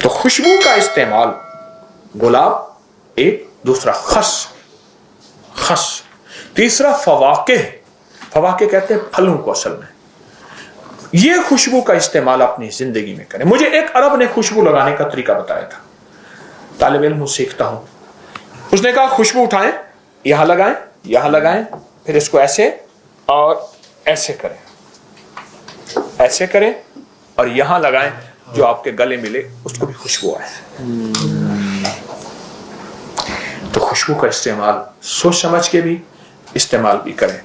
तो खुशबू का इस्तेमाल, गुलाब एक, दूसरा खस, तीसरा फवाके कहते हैं फलों को असल में। ये खुशबू का इस्तेमाल अपनी जिंदगी में करें। मुझे एक अरब ने खुशबू लगाने का तरीका बताया था, तालिब इल्म सीखता हूं। उसने कहा खुशबू उठाएं, यहां लगाएं, फिर इसको ऐसे और ऐसे करें और यहां लगाएं, जो आपके गले मिले उसको भी खुशबू आए। तो खुशबू का इस्तेमाल सोच समझ के भी इस्तेमाल भी करें।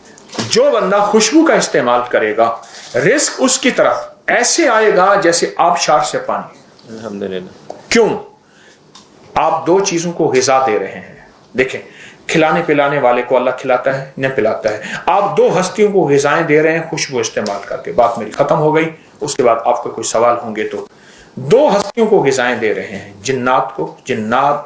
जो बंदा खुशबू का इस्तेमाल करेगा, रिस्क उसकी तरफ ऐसे आएगा जैसे आबशार से पानी। अल्हम्दुलिल्लाह। क्यों? आप दो चीजों को ग़िज़ा दे रहे हैं। देखें, खिलाने पिलाने वाले को अल्लाह खिलाता है, न पिलाता है। आप दो हस्तियों को ग़िज़ाएं दे रहे हैं खुशबू इस्तेमाल करके। बात मेरी खत्म हो गई, उसके बाद आपको कोई सवाल होंगे तो। दो हस्तियों को ग़िज़ाएं दे रहे हैं, जिन्नात को। जिन्नात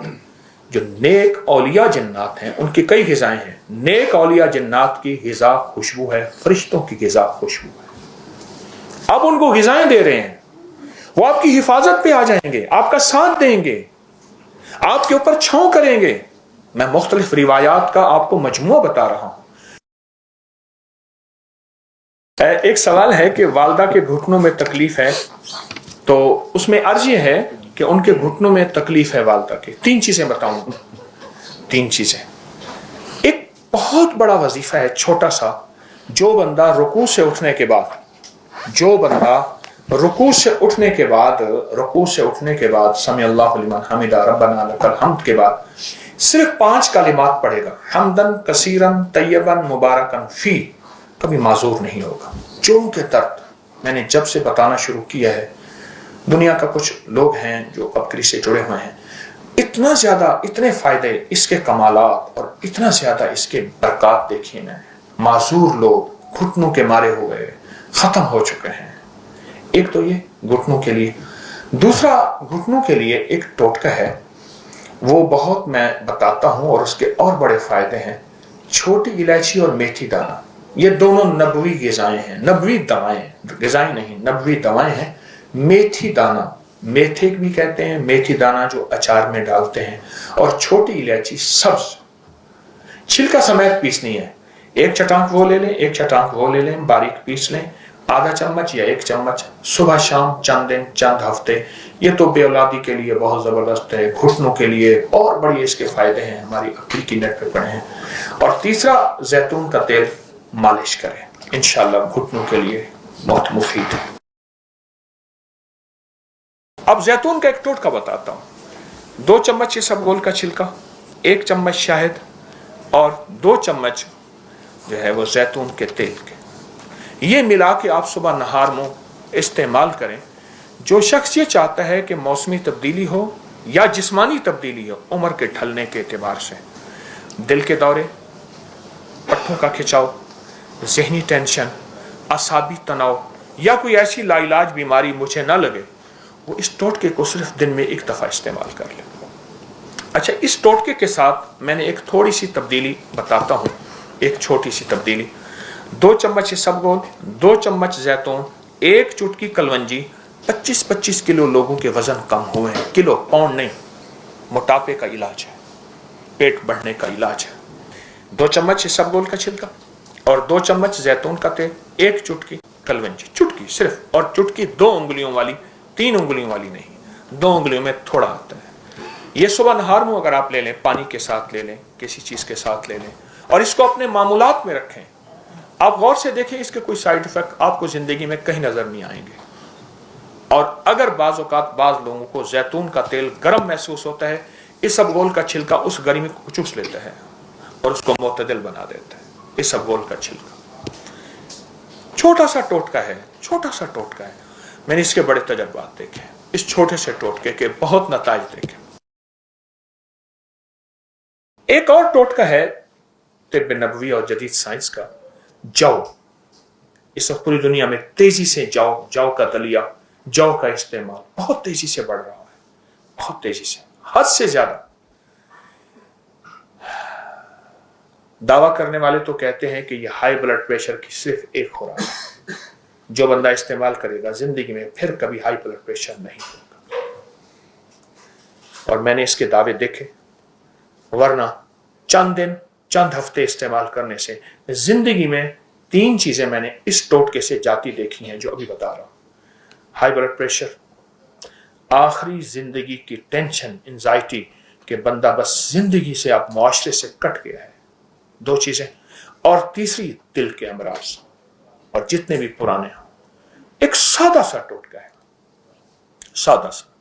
जो नेक औलिया जिन्नात हैं, उनकी कई ग़िज़ाएं हैं। नेक औलिया जिन्नात की ग़िज़ा खुशबू है, फरिश्तों की ग़िज़ा खुशबू है। आप उनको ग़िज़ाएं दे रहे हैं, वो आपकी हिफाजत पे आ जाएंगे, आपका साथ देंगे, आपके ऊपर छांव करेंगे। मैं मुख्तलिफ रिवायात का आपको मजमूआ बता रहा हूं। एक सवाल है कि वालदा के घुटनों में तकलीफ है, तो उसमें अर्ज ये है कि उनके घुटनों में तकलीफ है वालदा के। तीन चीजें बताऊंगा, तीन चीजें। एक बहुत बड़ा वजीफा है, छोटा सा। जो बंदा रुकू से उठने के बाद समी अल्लाहु लिमन हमिदा रब्बना लकल हम्द के बाद सिर्फ 5 कलिमात पढ़ेगा, हमदन कसीरन तय्यबन मुबारकन फी, कभी माजूर नहीं होगा। जो के दर्द मैंने जब से बताना शुरू किया है, दुनिया का कुछ लोग हैं जो बकरी से जुड़े हुए हैं, इतना ज्यादा, इतने फायदे इसके कमालात और इतना ज्यादा इसके बरकत देखिए ना। माजूर लोग घुटनों के मारे हुए खत्म हो चुके हैं। एक तो ये घुटनों के लिए। दूसरा, घुटनों के लिए एक टोटका है, वो बहुत मैं बताता हूं और उसके और बड़े फायदे हैं। छोटी इलायची और मेथी दाना, ये दोनों नबवी ग़िज़ाएं हैं, नबवी दवाएं, ग़िज़ाएं नहीं, नबवी दवाएं हैं। मेथी दाना, मेथे भी कहते हैं, मेथी दाना जो अचार में डालते हैं, और छोटी इलायची सब्ज, छिलका समेत पीसनी है। एक चटांक वो ले लें, एक चटांक वो ले लें, बारीक पीस लें। आधा चम्मच या 1 चम्मच सुबह शाम, चंद दिन, चंद हफ्ते। ये तो बेऔलादी के लिए बहुत जबरदस्त है, घुटनों के लिए और बड़ी इसके फायदे हैं, हमारी अक्ल की नेट पे पड़े हैं। और तीसरा, जैतून का तेल मालिश करें, इंशाल्लाह घुटनों के लिए बहुत मुफीद है। अब जैतून का एक टोटका बताता हूं। 2 चम्मच इसबगोल का छिलका, 1 चम्मच शहद और 2 चम्मच जो है वो जैतून के तेल के, ये मिला के आप सुबह नहार मुंह इस्तेमाल करें। जो शख्स ये चाहता है कि मौसमी तब्दीली हो या जिस्मानी तब्दीली हो, उम्र के ढलने के एतबार से, दिल के दौरे, पट्टों का खिंचाव, जहनी टेंशन, असाबी तनाव या कोई ऐसी लाइलाज बीमारी मुझे ना लगे, वो इस टोटके को सिर्फ दिन में 1 दफ़ा इस्तेमाल कर ले। अच्छा, इस टोटके के साथ मैंने एक थोड़ी सी तब्दीली बताता हूँ, एक छोटी सी तब्दीली। 2 चम्मच इसबगोल, 2 चम्मच जैतून, 1 चुटकी कलवंजी। 25-25 किलो लोगों के वजन कम हुए हैं, किलो, पाउंड नहीं। मोटापे का इलाज है, पेट बढ़ने का इलाज है। 2 चम्मच इसबगोल का छिलका और 2 चम्मच जैतून का तेल, 1 चुटकी कलवंजी, चुटकी सिर्फ, और चुटकी 2 उंगलियों वाली, 3 उंगलियों वाली नहीं, 2 उंगलियों में थोड़ा आता है। ये सुबह नहार मुंह अगर आप ले लें, पानी के साथ ले लें, किसी चीज के साथ ले लें, और इसको अपने मामूलात में रखें। आप गौर से देखें, इसके कोई साइड इफेक्ट आपको जिंदगी में कहीं नजर नहीं आएंगे। और अगर बाज़ औक़ात बाज़ लोगों को जैतून का तेल गर्म महसूस होता है, इसबगोल का छिलका उस गर्मी को चूस लेता है और उसको मोतदिल बना देता है। इसबगोल का छिलका छोटा सा टोटका है, छोटा सा टोटका है। मैंने इसके बड़े तजर्बात देखे, इस छोटे से टोटके के बहुत नताइज देखे। एक और टोटका है तिब्ब नबवी और जदीद साइंस का, जौ। इस वक्त पूरी दुनिया में तेजी से जौ का दलिया, जौ का इस्तेमाल बहुत तेजी से बढ़ रहा है, बहुत तेजी से, हद से ज्यादा। दावा करने वाले तो कहते हैं कि यह हाई ब्लड प्रेशर की सिर्फ एक खुराक है, जो बंदा इस्तेमाल करेगा जिंदगी में फिर कभी हाई ब्लड प्रेशर नहीं होगा। और मैंने इसके दावे देखे, वरना चंद दिन चंद हफ्ते इस्तेमाल करने से जिंदगी में 3 चीजें मैंने इस टोटके से जाती देखी हैं जो अभी बता रहा हूं। हाई ब्लड प्रेशर, आखिरी जिंदगी की टेंशन, एंजाइटी कि बंदा बस जिंदगी से आप मुआशरे से कट गया है, 2 चीजें, और तीसरी दिल के अमराज, और जितने भी पुराने हैं। एक सादा सा टोटका है, सादा सा,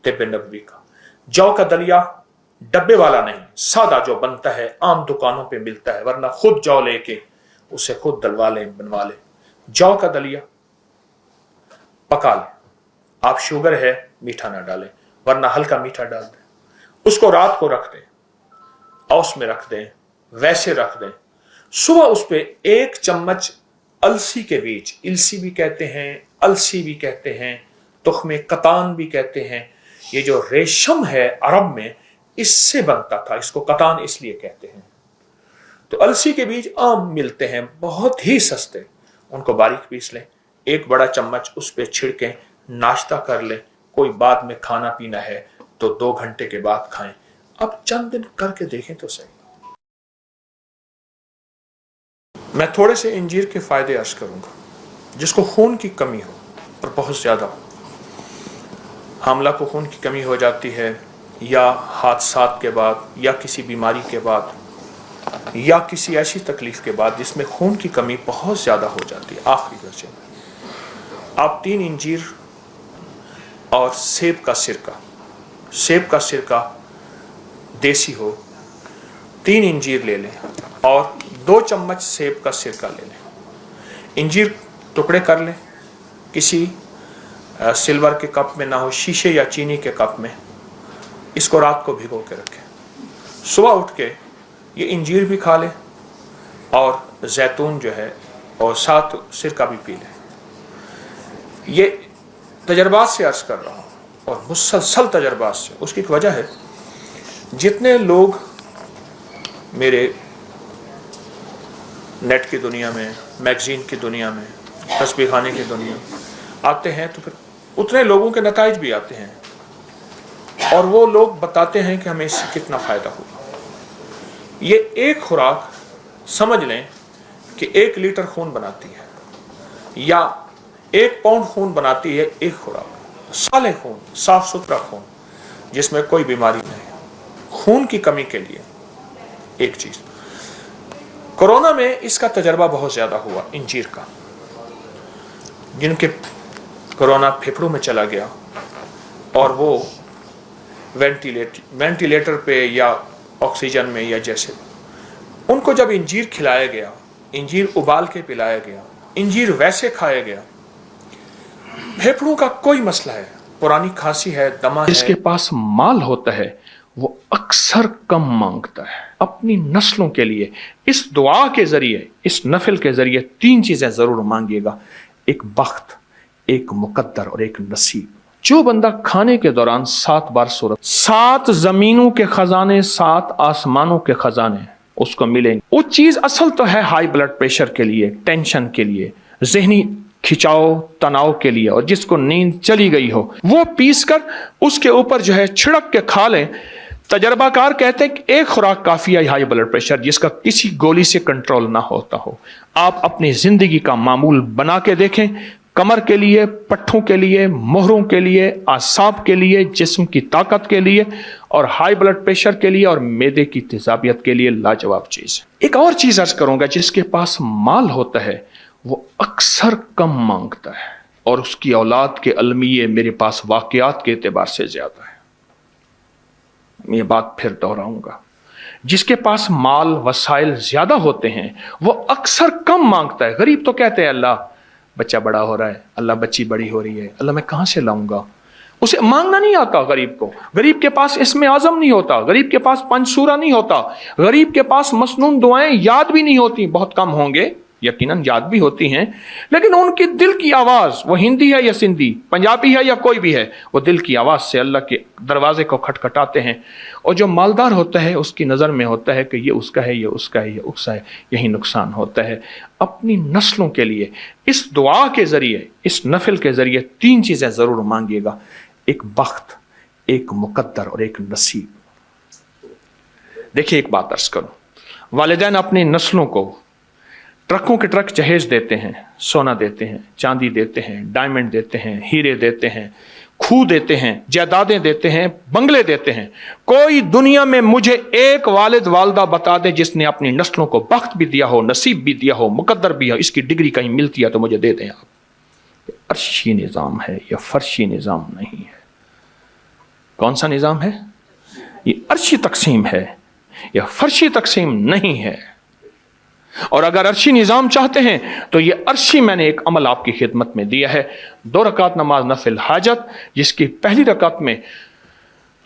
तिब्बे नबवी का। जौ का दलिया, डब्बे वाला नहीं, सादा जो बनता है, आम दुकानों पे मिलता है, वरना खुद जौ लेके उसे खुद दलवा ले, बनवा ले। जौ का दलिया पका ले, आप शुगर है मीठा ना डालें, वरना हल्का मीठा डाल दें। उसको रात को रख दें, औस में रख दें, वैसे रख दें। सुबह उस पे 1 चम्मच अलसी के बीज, इलसी भी कहते हैं, अलसी भी कहते हैं, तुख्मे कतान भी कहते हैं। ये जो रेशम है अरब में इससे बनता था, इसको कतान इसलिए कहते हैं। तो अलसी के बीज आम मिलते हैं, बहुत ही सस्ते, उनको बारीक पीस लें, 1 बड़ा चम्मच उस पे छिड़कें, नाश्ता कर लें। कोई बाद में खाना पीना है तो 2 घंटे के बाद खाएं। अब चंद दिन करके देखें तो सही। मैं थोड़े से इंजीर के फायदे अर्ज करूंगा। जिसको खून की कमी हो और बहुत ज्यादा हो, हामला को खून की कमी हो जाती है, या हादसात के बाद, या किसी बीमारी के बाद, या किसी ऐसी तकलीफ के बाद जिसमें खून की कमी बहुत ज्यादा हो जाती है, आखिरी दर्जे में, आप 3 इंजीर और सेब का सिरका देसी हो, 3 इंजीर ले लें और 2 चम्मच सेब का सिरका ले लें। इंजीर टुकड़े कर लें, किसी सिल्वर के कप में ना हो, शीशे या चीनी के कप में। इसको रात को भिगो के रखें, सुबह उठ के ये इंजीर भी खा लें और जैतून जो है और साथ सिरका भी पी लें। ये तजर्बात से अर्ज कर रहा हूँ और मुसलसल तजर्बात से। उसकी एक वजह है, जितने लोग मेरे नेट की दुनिया में, मैगजीन की दुनिया में, तस्बीह खाने की दुनिया में आते हैं, तो फिर उतने लोगों के नताइज भी आते हैं और वो लोग बताते हैं कि हमें इससे कितना फ़ायदा हुआ। ये एक खुराक समझ लें कि 1 लीटर खून बनाती है, या 1 पाउंड खून बनाती है एक खुराक। साले खून, साफ सुथरा खून जिसमें कोई बीमारी नहीं। खून की कमी के लिए एक चीज, कोरोना में इसका तजर्बा बहुत ज्यादा हुआ इंजीर का। जिनके कोरोना फेफड़ों में चला गया और वो वेंटिलेटर पे या ऑक्सीजन में या जैसे, उनको जब इंजीर खिलाया गया, इंजीर उबाल के पिलाया गया, इंजीर वैसे खाया गया, फेफड़ों का कोई मसला है, पुरानी खांसी है, दमा है, जिसके पास माल होता है वो अक्सर कम मांगता है। अपनी नस्लों के लिए इस दुआ के जरिए, इस नफिल के जरिए 3 चीजें जरूर मांगिएगा, एक बख्त, एक मुकद्दर और एक नसीब। जो बंदा खाने के दौरान 7 बार सूरत, 7 जमीनों के खजाने, 7 आसमानों के खजाने उसको मिलेंगे। वो चीज असल तो है हाई ब्लड प्रेशर के लिए, टेंशन के लिए, जहनी खिंचाव तनाव के लिए, और जिसको नींद चली गई हो वो पीस कर उसके ऊपर जो है छिड़क के खा लें। तजर्बाकार कहते हैं कि एक खुराक काफी है हाई ब्लड प्रेशर जिसका किसी गोली से कंट्रोल ना होता हो। आप अपनी जिंदगी का मामूल बना के देखें, कमर के लिए, पट्ठों के लिए, मोहरों के लिए, आसाब के लिए, जिस्म की ताकत के लिए, और हाई ब्लड प्रेशर के लिए और मैदे की तेजाबियत के लिए लाजवाब चीज। एक और चीज अर्ज करूंगा, जिसके पास माल होता है वो अक्सर कम मांगता है और उसकी औलाद के अलमिये मेरे पास वाकयात के एतबार से ज्यादा है। ये बात फिर दोहराऊंगा, जिसके पास माल वसाइल ज्यादा होते हैं वो अक्सर कम मांगता है। गरीब तो कहते हैं अल्लाह बच्चा बड़ा हो रहा है, अल्लाह बच्ची बड़ी हो रही है, अल्लाह मैं कहां से लाऊंगा। उसे मांगना नहीं आता गरीब को। गरीब के पास इसमें आजम नहीं होता, गरीब के पास पंचसूरा नहीं होता, गरीब के पास मसनून दुआएं याद भी नहीं होती। बहुत कम होंगे, यकीनन याद भी होती हैं, लेकिन उनकी दिल की आवाज, वो हिंदी है या सिंधी, पंजाबी है या कोई भी है, वो दिल की आवाज से अल्लाह के दरवाजे को खटखटाते हैं। और जो मालदार होता है उसकी नजर में होता है कि ये उसका है, ये उसका है, ये उसका है, यही नुकसान होता है। अपनी नस्लों के लिए इस दुआ के जरिए, इस नफिल के जरिए 3 चीजें जरूर मांगिएगा, एक बख्त, एक मुकद्दर और एक नसीब। देखिए, एक बात अर्ज करूं, वालिदैन अपनी नस्लों को ट्रकों के ट्रक जहेज देते हैं, सोना देते हैं, चांदी देते हैं, डायमंड देते हैं, हीरे देते हैं, खूह देते हैं, जायदादें देते हैं, बंगले देते हैं। कोई दुनिया में मुझे एक वालिद वालदा बता दे जिसने अपनी नस्लों को बख्त भी दिया हो, नसीब भी दिया हो, मुकद्दर भी हो, इसकी डिग्री कहीं मिलती है तो मुझे दे दें आप। ये अर्शी निज़ाम है, यह फर्शी निज़ाम नहीं है। कौन सा निज़ाम है? ये अर्शी तकसीम है, यह फर्शी तकसीम नहीं है। और अगर अर्शी निज़ाम चाहते हैं तो ये अर्शी मैंने एक अमल आपकी खिदमत में दिया है। 2 रकात नमाज नफिल हाजत, जिसकी पहली रकात में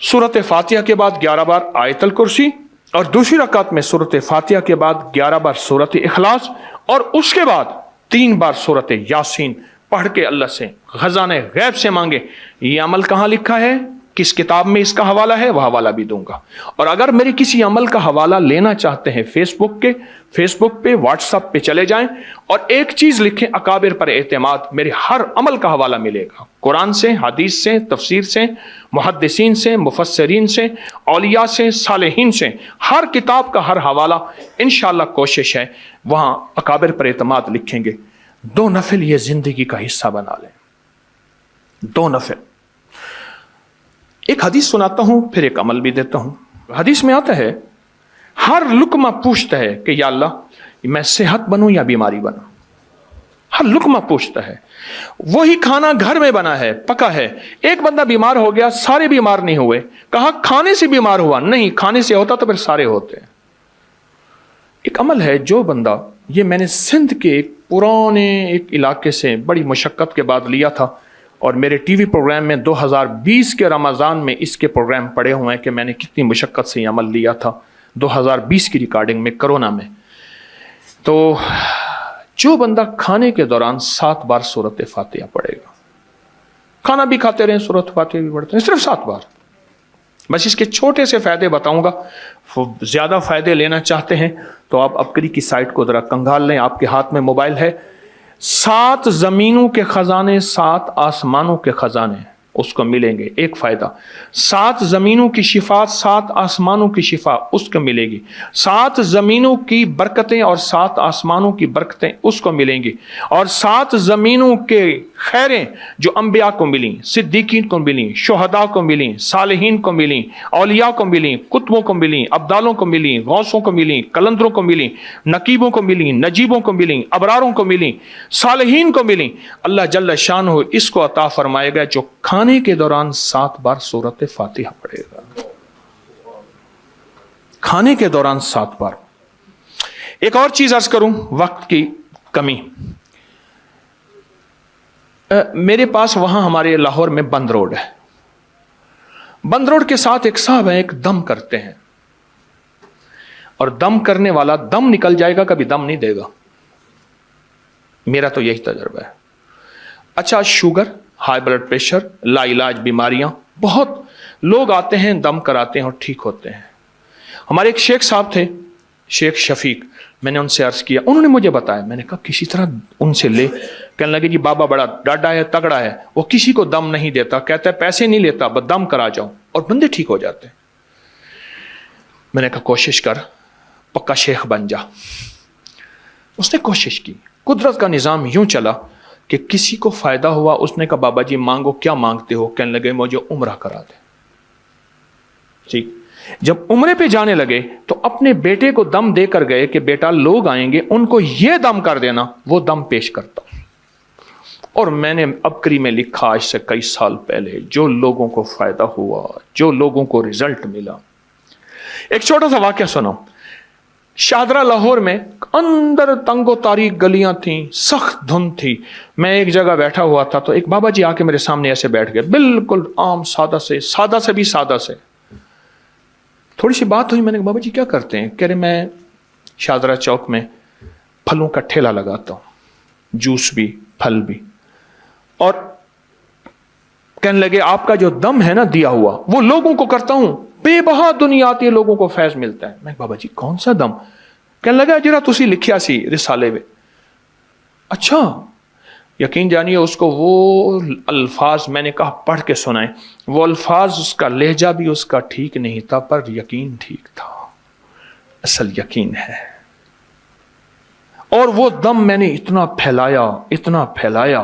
सूरत फातिहा के बाद 11 बार आयतल कुर्सी, और दूसरी रकात में सूरत फातिहा के बाद 11 बार सूरत इखलास, और उसके बाद 3 बार सूरत यासीन पढ़ के अल्लाह से खजाने गैब से मांगे। ये अमल कहाँ लिखा है, किस किताब में इसका हवाला है, वह हवाला भी दूंगा। और अगर मेरे किसी अमल का हवाला लेना चाहते हैं फेसबुक पे व्हाट्सएप पे चले जाएं और एक चीज लिखें, अकाबिर पर एतमाद, मेरे हर अमल का हवाला मिलेगा। कुरान से, हदीस से, तफसीर से, मुहद्दिसीन से, मुफस्सिरीन से, औलिया से, सालेहीन से, हर किताब का हर हवाला इंशाअल्लाह कोशिश है वहां अकाबिर पर एतमाद लिखेंगे। 2 नफिल ये जिंदगी का हिस्सा बना लें, 2 नफिल। एक हदीस सुनाता हूं, फिर एक अमल भी देता हूं। हदीस में आता है, हर लुकमा पूछता है कि या अल्लाह मैं सेहत बनूं या बीमारी बनूं। हर लुकमा पूछता है। वही खाना घर में बना है, पका है, एक बंदा बीमार हो गया, सारे बीमार नहीं हुए। कहा खाने से बीमार हुआ, नहीं, खाने से होता तो फिर सारे होते। एक अमल है, जो बंदा, ये मैंने सिंध के एक पुराने एक इलाके से बड़ी मुशक्कत के बाद लिया था, और मेरे टीवी प्रोग्राम में 2020 के रमज़ान में इसके प्रोग्राम पड़े हुए हैं कि मैंने कितनी मुशक्क़त से ये अमल लिया था 2020 की रिकॉर्डिंग में, कोरोना में। तो जो बंदा खाने के दौरान 7 बार सूरत फातिहा पढ़ेगा, खाना भी खाते रहें, सूरत फातिहा भी पढ़ते हैं, सिर्फ 7 बार। बस इसके छोटे से फ़ायदे बताऊंगा। ज़्यादा फ़ायदे लेना चाहते हैं तो आप अपकरी की साइट को ज़रा कंगाल लें, आपके हाथ में मोबाइल है। 7 ज़मीनों के ख़जाने, 7 आसमानों के ख़जाने उसको मिलेंगे। एक फ़ायदा, 7 ज़मीनों की शिफा, 7 आसमानों की शिफा उसको मिलेगी। 7 ज़मीनों की बरकतें और 7 आसमानों की बरकतें उसको मिलेंगी। और 7 ज़मीनों के खैरें जो अंबिया को मिली, सिद्दीकीन को मिली, शुहदा को मिली, सालिहीन को मिली, औलिया को मिली, कुतुबों को मिली, अब्दालों को मिली, गौसों को मिली, कलंदरों को मिली, नकीबों को मिली, नजीबों को मिली, अबरारों को मिली, सालिहीन को मिली, अल्लाह जल्ल शानहू इसको अता फरमाएगा जो खाने के दौरान 7 बार सूरत फातिहा पढ़ेगा। खाने के दौरान 7 बार। एक और चीज अर्ज करूं, वक्त की कमी। मेरे पास वहां हमारे लाहौर में बंद रोड है। बंद रोड के साथ एक साहब है, एक दम करते हैं, और दम करने वाला दम निकल जाएगा, कभी दम नहीं देगा। मेरा तो यही तजुर्बा है। अच्छा, शुगर, हाई ब्लड प्रेशर, लाइलाज बीमारियां, बहुत लोग आते हैं, दम कराते हैं और ठीक होते हैं। हमारे एक शेख साहब थे, शेख शफीक, मैंने उनसे अर्ज किया, उन्होंने मुझे बताया, मैंने कहा किसी तरह उनसे ले। कहने लगे जी बाबा बड़ा डाढ़ा है, तगड़ा है, वो किसी को दम नहीं देता, कहता है पैसे नहीं लेता, बस दम करा जाओ, और बंदे ठीक हो जाते हैं। मैंने कहा कोशिश कर, पक्का शेख बन जा। उसने कोशिश की। कुदरत का निज़ाम यूं चला कि किसी को फायदा हुआ। उसने कहा बाबा जी मांगो, क्या मांगते हो? कहने लगे मुझे उम्रा करा दे। ठीक, जब उम्रे पे जाने लगे तो अपने बेटे को दम देकर गए कि बेटा लोग आएंगे, उनको ये दम कर देना। वो दम पेश करता। और मैंने अबकरी में लिखा आज से कई साल पहले, जो लोगों को फायदा हुआ, जो लोगों को रिजल्ट मिला। एक छोटा सा वाकया सुनो। शाहदरा लाहौर में अंदर तंगो तारीख गलियां थीं, सख्त धुंध थी। मैं एक जगह बैठा हुआ था तो एक बाबा जी आके मेरे सामने ऐसे बैठ गए, बिल्कुल आम सादा से भी सादा से। थोड़ी सी बात हुई, मैंने कहा बाबा जी क्या करते हैं? कह रहे मैं शाहदरा चौक में फलों का ठेला लगाता हूँ, जूस भी फल भी। और कहने लगे आपका जो दम है ना दिया हुआ, वो लोगों को करता हूं, बेबहा दुनिया आती है, लोगों को फैज मिलता है। मैं बाबा जी कौन सा दम? कहने लगा जरा तुसी लिखिया सी रिसाले में। अच्छा, यकीन जानिए उसको वो अल्फाज मैंने कहा पढ़ के सुनाए, वो अल्फाज उसका लहजा भी उसका ठीक नहीं था, पर यकीन ठीक था, असल यकीन है। और वो दम मैंने इतना फैलाया,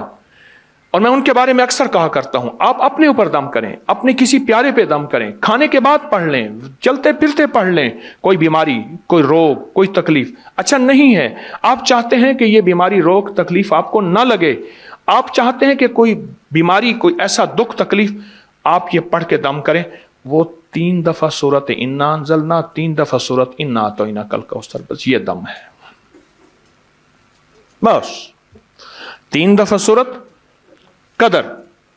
और मैं उनके बारे में अक्सर कहा करता हूं, आप अपने ऊपर दम करें, अपने किसी प्यारे पे दम करें, खाने के बाद पढ़ लें, चलते फिरते पढ़ लें। कोई बीमारी, कोई रोग, कोई तकलीफ अच्छा नहीं है, आप चाहते हैं कि ये बीमारी, रोग, तकलीफ आपको ना लगे, आप चाहते हैं कि कोई बीमारी, कोई ऐसा दुख तकलीफ, आप ये पढ़ के दम करें। वो 3 दफा सूरत इन्ना अंज़लना, 3 दफा सूरत इन्ना अतौइना कल कौसर, बस ये दम है, बस 3 दफा सूरत कदर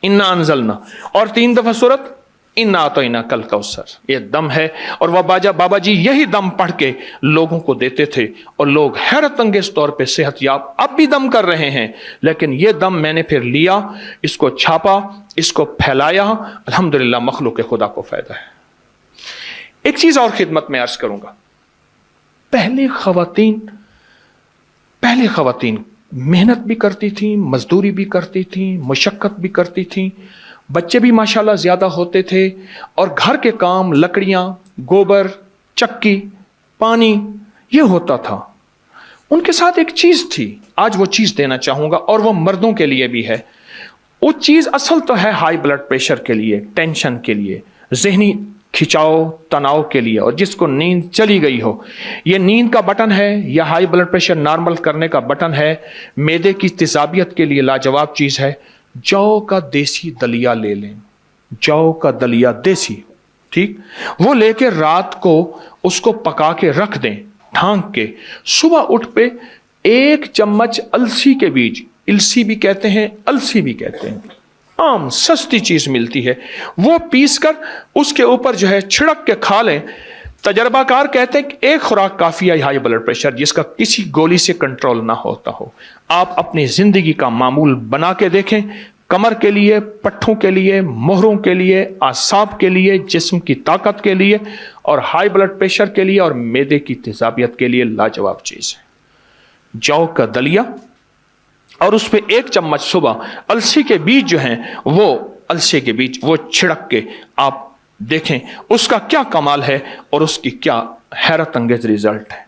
इन्ना अंज़लना और 3 दफा सूरत इन्ना अतौइना कल कौसर, ये दम है। और वह बाबा जी यही दम पढ़ के लोगों को देते थे, और लोग हैरत अंगेज तौर पे सेहतयाब अब भी दम कर रहे हैं। लेकिन ये दम मैंने फिर लिया, इसको छापा, इसको फैलाया, अल्हम्दुलिल्लाह मखलूक खुदा को फायदा है। एक चीज और खिदमत में अर्ज करूंगा, पहले खवातीन मेहनत भी करती थी, मजदूरी भी करती थी, मशक्कत भी करती थी, बच्चे भी माशाल्लाह ज्यादा होते थे, और घर के काम, लकड़ियां, गोबर, चक्की, पानी, ये होता था। उनके साथ एक चीज थी, आज वो चीज देना चाहूंगा, और वो मर्दों के लिए भी है। वो चीज असल तो है हाई ब्लड प्रेशर के लिए, टेंशन के लिए, जहनी खिंचाव, तनाव के लिए, और जिसको नींद चली गई हो, ये नींद का बटन है, या हाई ब्लड प्रेशर नॉर्मल करने का बटन है, मैदे की तेजाबियत के लिए लाजवाब चीज है। जौ का देसी दलिया ले लें, जौ का दलिया देसी, ठीक, वो लेके रात को उसको पका के रख दें ढांक के, सुबह उठ पे 1 चम्मच अलसी के बीज, इलसी भी कहते हैं, अलसी भी कहते हैं, आम सस्ती चीज मिलती है, वो पीस कर उसके ऊपर जो है छिड़क के खा लें। तजर्बाकार कहते हैं कि 1 खुराक काफी है हाई ब्लड प्रेशर जिसका किसी गोली से कंट्रोल ना होता हो। आप अपनी जिंदगी का मामूल बना के देखें, कमर के लिए, पट्ठों के लिए, मोहरों के लिए, आसाब के लिए, जिस्म की ताकत के लिए, और हाई ब्लड प्रेशर के लिए, और मैदे की तेजाबियत के लिए लाजवाब चीज है। जौ का दलिया, और उस पर 1 चम्मच सुबह अलसी के बीज जो हैं, वो अलसी के बीज वो छिड़क के आप देखें उसका क्या कमाल है, और उसकी क्या हैरत अंगेज रिजल्ट है।